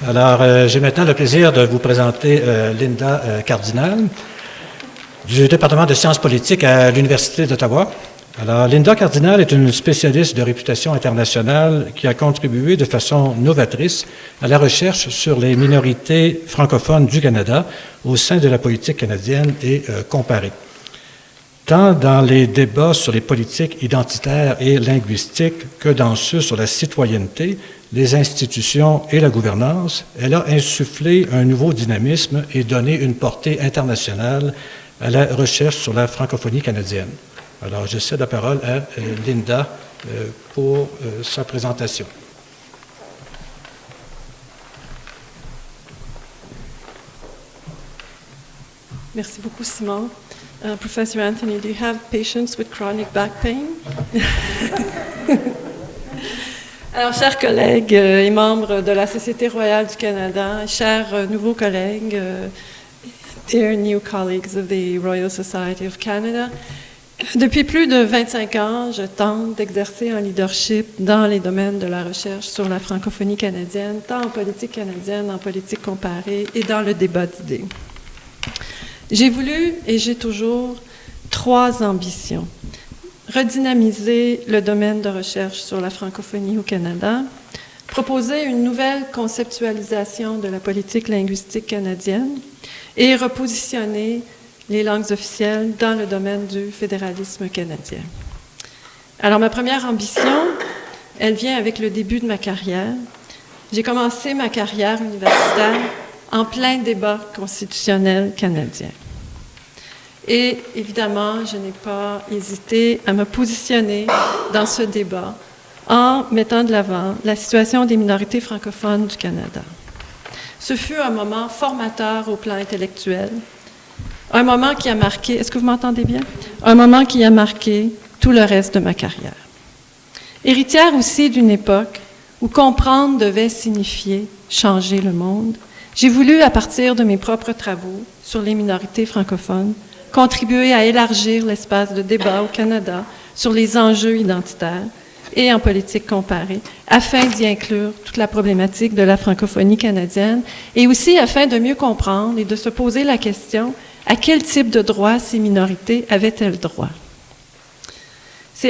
Alors, j'ai maintenant le plaisir de vous présenter Linda Cardinal du département de sciences politiques à l'Université d'Ottawa. Alors, Linda Cardinal est une spécialiste de réputation internationale qui a contribué de façon novatrice à la recherche sur les minorités francophones du Canada au sein de la politique canadienne et comparée. Tant dans les débats sur les politiques identitaires et linguistiques que dans ceux sur la citoyenneté, les institutions et la gouvernance, elle a insufflé un nouveau dynamisme et donné une portée internationale à la recherche sur la francophonie canadienne. Alors, je cède la parole à Linda pour sa présentation. Merci beaucoup, Simon. Professor Anthony, do you have patients with chronic back pain? Alors, chers collègues et membres de la Société royale du Canada, chers nouveaux collègues, dear new colleagues of the Royal Society of Canada, depuis plus de 25 ans, je tente d'exercer un leadership dans les domaines de la recherche sur la francophonie canadienne, tant en politique canadienne, en politique comparée et dans le débat d'idées. J'ai voulu et j'ai toujours 3 ambitions. Redynamiser le domaine de recherche sur la francophonie au Canada, proposer une nouvelle conceptualisation de la politique linguistique canadienne et repositionner les langues officielles dans le domaine du fédéralisme canadien. Alors, ma première ambition, elle vient avec le début de ma carrière. J'ai commencé ma carrière universitaire en plein débat constitutionnel canadien. Et évidemment, je n'ai pas hésité à me positionner dans ce débat en mettant de l'avant la situation des minorités francophones du Canada. Ce fut un moment formateur au plan intellectuel, un moment qui a marqué, est-ce que vous m'entendez bien? Un moment qui a marqué tout le reste de ma carrière. Héritière aussi d'une époque où comprendre devait signifier changer le monde, j'ai voulu, à partir de mes propres travaux sur les minorités francophones, contribuer à élargir l'espace de débat au Canada sur les enjeux identitaires et en politique comparée, afin d'y inclure toute la problématique de la francophonie canadienne et aussi afin de mieux comprendre et de se poser la question à quel type de droits ces minorités avaient-elles droit.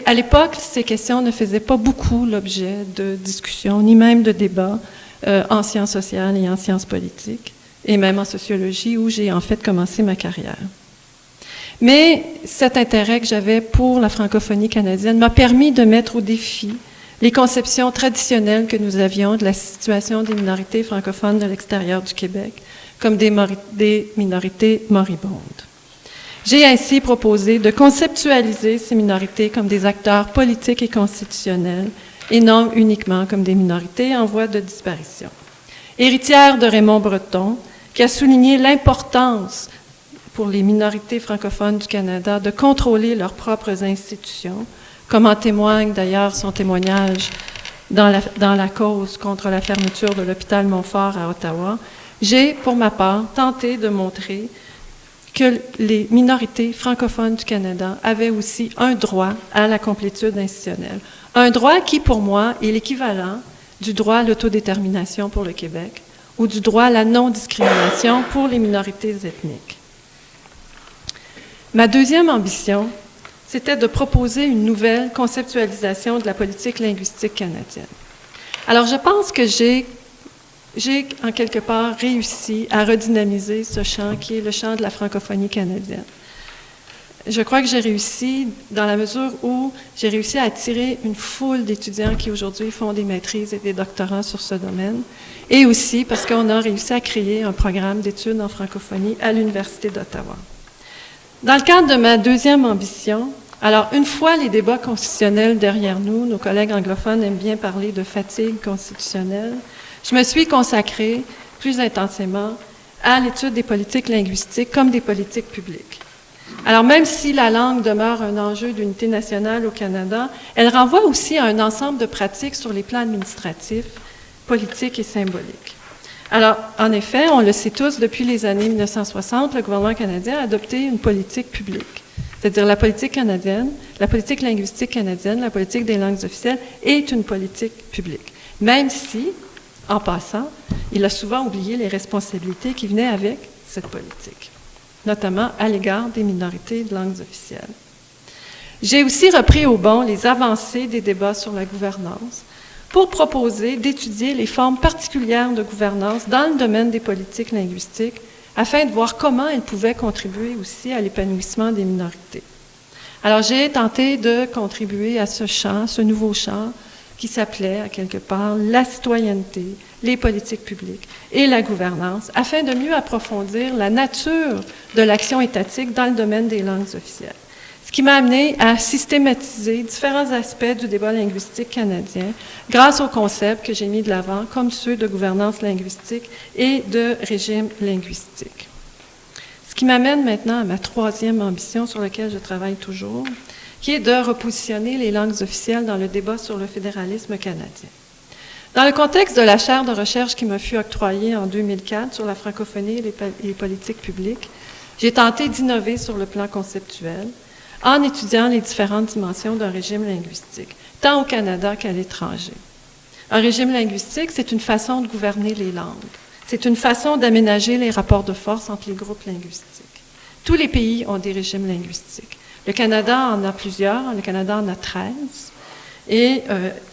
À l'époque, ces questions ne faisaient pas beaucoup l'objet de discussions, ni même de débats en sciences sociales et en sciences politiques, et même en sociologie, où j'ai en fait commencé ma carrière. Mais cet intérêt que j'avais pour la francophonie canadienne m'a permis de mettre au défi les conceptions traditionnelles que nous avions de la situation des minorités francophones de l'extérieur du Québec, comme des minorités moribondes. J'ai ainsi proposé de conceptualiser ces minorités comme des acteurs politiques et constitutionnels et non uniquement comme des minorités en voie de disparition. Héritière de Raymond Breton, qui a souligné l'importance pour les minorités francophones du Canada de contrôler leurs propres institutions, comme en témoigne d'ailleurs son témoignage dans la cause contre la fermeture de l'hôpital Montfort à Ottawa, j'ai, pour ma part, tenté de montrer que les minorités francophones du Canada avaient aussi un droit à la complétude institutionnelle. Un droit qui, pour moi, est l'équivalent du droit à l'autodétermination pour le Québec ou du droit à la non-discrimination pour les minorités ethniques. Ma deuxième ambition, c'était de proposer une nouvelle conceptualisation de la politique linguistique canadienne. Alors, je pense que j'ai en quelque part réussi à redynamiser ce champ qui est le champ de la francophonie canadienne. Je crois que j'ai réussi dans la mesure où j'ai réussi à attirer une foule d'étudiants qui aujourd'hui font des maîtrises et des doctorats sur ce domaine, et aussi parce qu'on a réussi à créer un programme d'études en francophonie à l'Université d'Ottawa. Dans le cadre de ma deuxième ambition, alors une fois les débats constitutionnels derrière nous, nos collègues anglophones aiment bien parler de fatigue constitutionnelle, je me suis consacrée plus intensément à l'étude des politiques linguistiques comme des politiques publiques. Alors, même si la langue demeure un enjeu d'unité nationale au Canada, elle renvoie aussi à un ensemble de pratiques sur les plans administratifs, politiques et symboliques. Alors, en effet, on le sait tous, depuis les années 1960, le gouvernement canadien a adopté une politique publique, c'est-à-dire la politique canadienne, la politique linguistique canadienne, la politique des langues officielles est une politique publique. Même si, En passant, il a souvent oublié les responsabilités qui venaient avec cette politique, notamment à l'égard des minorités de langues officielles. J'ai aussi repris au bon les avancées des débats sur la gouvernance pour proposer d'étudier les formes particulières de gouvernance dans le domaine des politiques linguistiques afin de voir comment elles pouvaient contribuer aussi à l'épanouissement des minorités. Alors, j'ai tenté de contribuer à ce champ, ce nouveau champ, qui s'appelait, à quelque part, la citoyenneté, les politiques publiques et la gouvernance, afin de mieux approfondir la nature de l'action étatique dans le domaine des langues officielles. Ce qui m'a amené à systématiser différents aspects du débat linguistique canadien grâce aux concepts que j'ai mis de l'avant, comme ceux de gouvernance linguistique et de régime linguistique. Ce qui m'amène maintenant à ma troisième ambition sur laquelle je travaille toujours, qui est de repositionner les langues officielles dans le débat sur le fédéralisme canadien. Dans le contexte de la chaire de recherche qui me fut octroyée en 2004 sur la francophonie et les politiques publiques, j'ai tenté d'innover sur le plan conceptuel en étudiant les différentes dimensions d'un régime linguistique, tant au Canada qu'à l'étranger. Un régime linguistique, c'est une façon de gouverner les langues. C'est une façon d'aménager les rapports de force entre les groupes linguistiques. Tous les pays ont des régimes linguistiques. Le Canada en a plusieurs, le Canada en a 13, et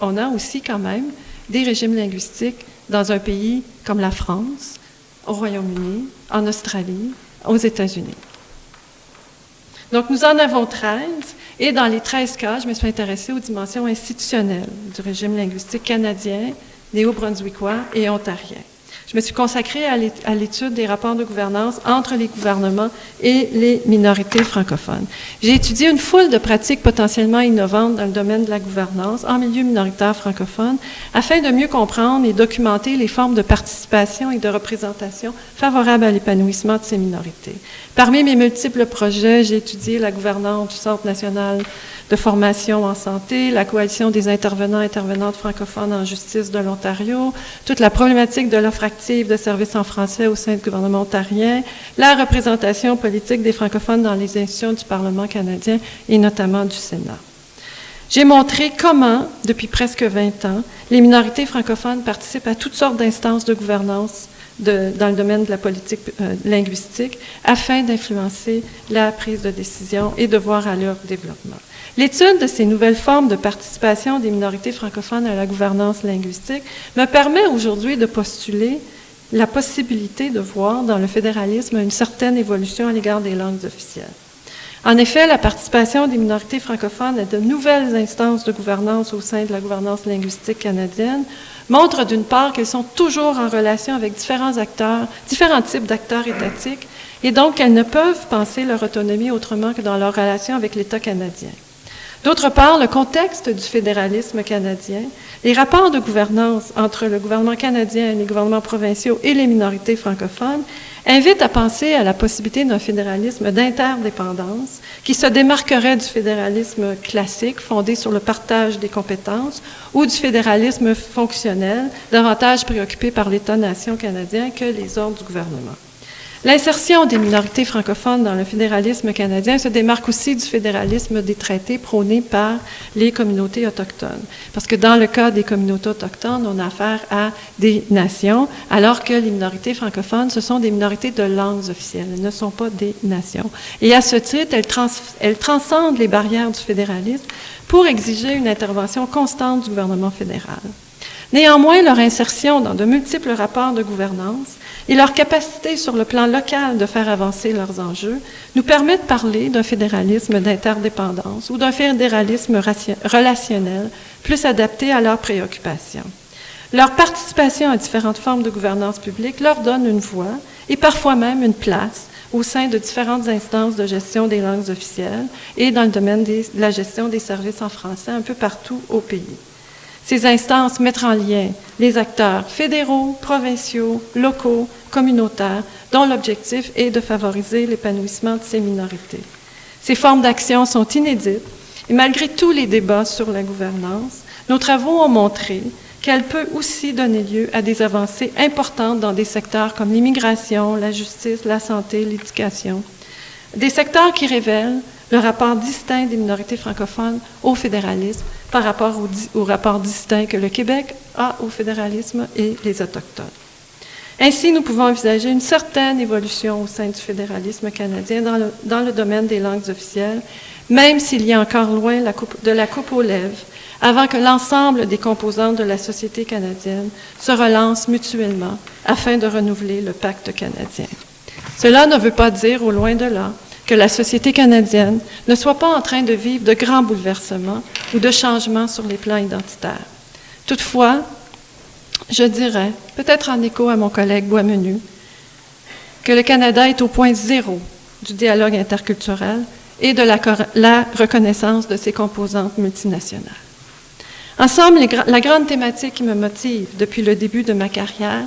on a aussi quand même des régimes linguistiques dans un pays comme la France, au Royaume-Uni, en Australie, aux États-Unis. Donc, nous en avons 13, et dans les 13 cas, je me suis intéressée aux dimensions institutionnelles du régime linguistique canadien, néo-brunswickois et ontarien. Je me suis consacrée à l'étude des rapports de gouvernance entre les gouvernements et les minorités francophones. J'ai étudié une foule de pratiques potentiellement innovantes dans le domaine de la gouvernance en milieu minoritaire francophone afin de mieux comprendre et documenter les formes de participation et de représentation favorables à l'épanouissement de ces minorités. Parmi mes multiples projets, j'ai étudié la gouvernance du Centre national de formation en santé, la coalition des intervenants et intervenantes francophones en justice de l'Ontario, toute la problématique de l'offre active de services en français au sein du gouvernement ontarien, la représentation politique des francophones dans les institutions du Parlement canadien et notamment du Sénat. J'ai montré comment, depuis presque 20 ans, les minorités francophones participent à toutes sortes d'instances de gouvernance dans le domaine de la politique linguistique afin d'influencer la prise de décision et de voir à leur développement. L'étude de ces nouvelles formes de participation des minorités francophones à la gouvernance linguistique me permet aujourd'hui de postuler la possibilité de voir dans le fédéralisme une certaine évolution à l'égard des langues officielles. En effet, la participation des minorités francophones à de nouvelles instances de gouvernance au sein de la gouvernance linguistique canadienne montre d'une part qu'elles sont toujours en relation avec différents types d'acteurs étatiques, et donc qu'elles ne peuvent penser leur autonomie autrement que dans leur relation avec l'État canadien. D'autre part, le contexte du fédéralisme canadien, les rapports de gouvernance entre le gouvernement canadien, les gouvernements provinciaux et les minorités francophones invitent à penser à la possibilité d'un fédéralisme d'interdépendance qui se démarquerait du fédéralisme classique fondé sur le partage des compétences ou du fédéralisme fonctionnel davantage préoccupé par l'État-nation canadien que les ordres du gouvernement. L'insertion des minorités francophones dans le fédéralisme canadien se démarque aussi du fédéralisme des traités prônés par les communautés autochtones. Parce que dans le cas des communautés autochtones, on a affaire à des nations, alors que les minorités francophones, ce sont des minorités de langues officielles, elles ne sont pas des nations. Et à ce titre, elles transcendent les barrières du fédéralisme pour exiger une intervention constante du gouvernement fédéral. Néanmoins, leur insertion dans de multiples rapports de gouvernance et leur capacité sur le plan local de faire avancer leurs enjeux nous permettent de parler d'un fédéralisme d'interdépendance ou d'un fédéralisme relationnel plus adapté à leurs préoccupations. Leur participation à différentes formes de gouvernance publique leur donne une voix et parfois même une place au sein de différentes instances de gestion des langues officielles et dans le domaine de la gestion des services en français un peu partout au pays. Ces instances mettent en lien les acteurs fédéraux, provinciaux, locaux, communautaires, dont l'objectif est de favoriser l'épanouissement de ces minorités. Ces formes d'action sont inédites et malgré tous les débats sur la gouvernance, nos travaux ont montré qu'elle peut aussi donner lieu à des avancées importantes dans des secteurs comme l'immigration, la justice, la santé, l'éducation. Des secteurs qui révèlent le rapport distinct des minorités francophones au fédéralisme par rapport au rapport distinct que le Québec a au fédéralisme et les Autochtones. Ainsi, nous pouvons envisager une certaine évolution au sein du fédéralisme canadien dans le domaine des langues officielles, même s'il y a encore loin de la coupe aux lèvres, avant que l'ensemble des composantes de la société canadienne se relancent mutuellement afin de renouveler le pacte canadien. Cela ne veut pas dire, au loin de là, que la société canadienne ne soit pas en train de vivre de grands bouleversements ou de changements sur les plans identitaires. Toutefois, je dirais, peut-être en écho à mon collègue Boismenu, que le Canada est au point zéro du dialogue interculturel et de la reconnaissance de ses composantes multinationales. En somme, la grande thématique qui me motive depuis le début de ma carrière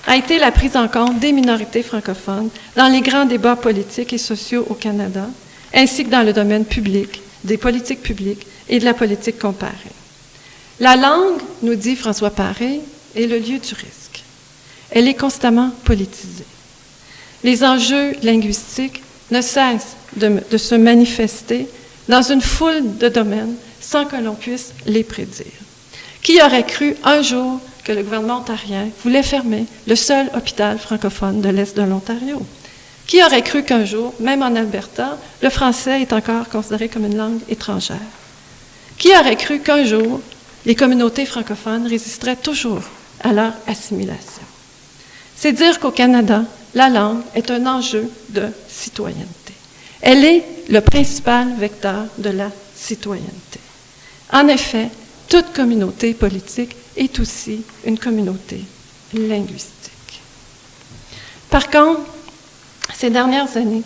a été la prise en compte des minorités francophones dans les grands débats politiques et sociaux au Canada, ainsi que dans le domaine public, des politiques publiques et de la politique comparée. La langue, nous dit François Paré, est le lieu du risque. Elle est constamment politisée. Les enjeux linguistiques ne cessent de se manifester dans une foule de domaines sans que l'on puisse les prédire. Qui aurait cru un jour que le gouvernement ontarien voulait fermer le seul hôpital francophone de l'Est de l'Ontario? Qui aurait cru qu'un jour, même en Alberta, le français est encore considéré comme une langue étrangère? Qui aurait cru qu'un jour, les communautés francophones résisteraient toujours à leur assimilation? C'est dire qu'au Canada, la langue est un enjeu de citoyenneté. Elle est le principal vecteur de la citoyenneté. En effet, toute communauté politique est aussi une communauté linguistique. Par contre, ces dernières années,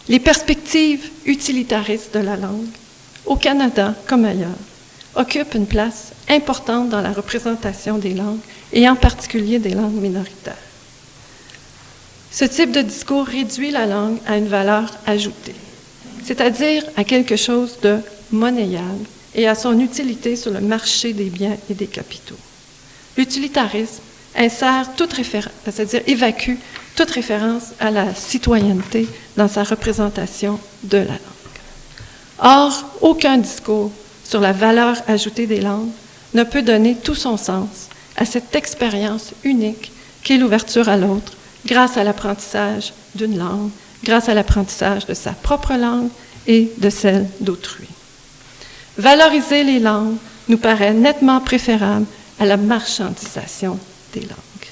les perspectives utilitaristes de la langue, au Canada comme ailleurs, occupent une place importante dans la représentation des langues et en particulier des langues minoritaires. Ce type de discours réduit la langue à une valeur ajoutée, c'est-à-dire à quelque chose de monnayable et à son utilité sur le marché des biens et des capitaux. L'utilitarisme insère toute référence, c'est-à-dire évacue toute référence à la citoyenneté dans sa représentation de la langue. Or, aucun discours sur la valeur ajoutée des langues ne peut donner tout son sens à cette expérience unique qu'est l'ouverture à l'autre grâce à l'apprentissage d'une langue, grâce à l'apprentissage de sa propre langue et de celle d'autrui. Valoriser les langues nous paraît nettement préférable à la marchandisation des langues.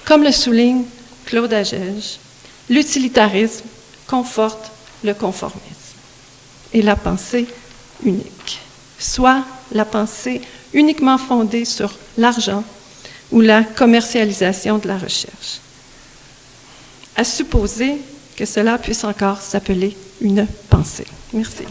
Comme le souligne Claude Agege, l'utilitarisme conforte le conformisme et la pensée unique, soit la pensée uniquement fondée sur l'argent ou la commercialisation de la recherche. À supposer que cela puisse encore s'appeler une pensée. Merci.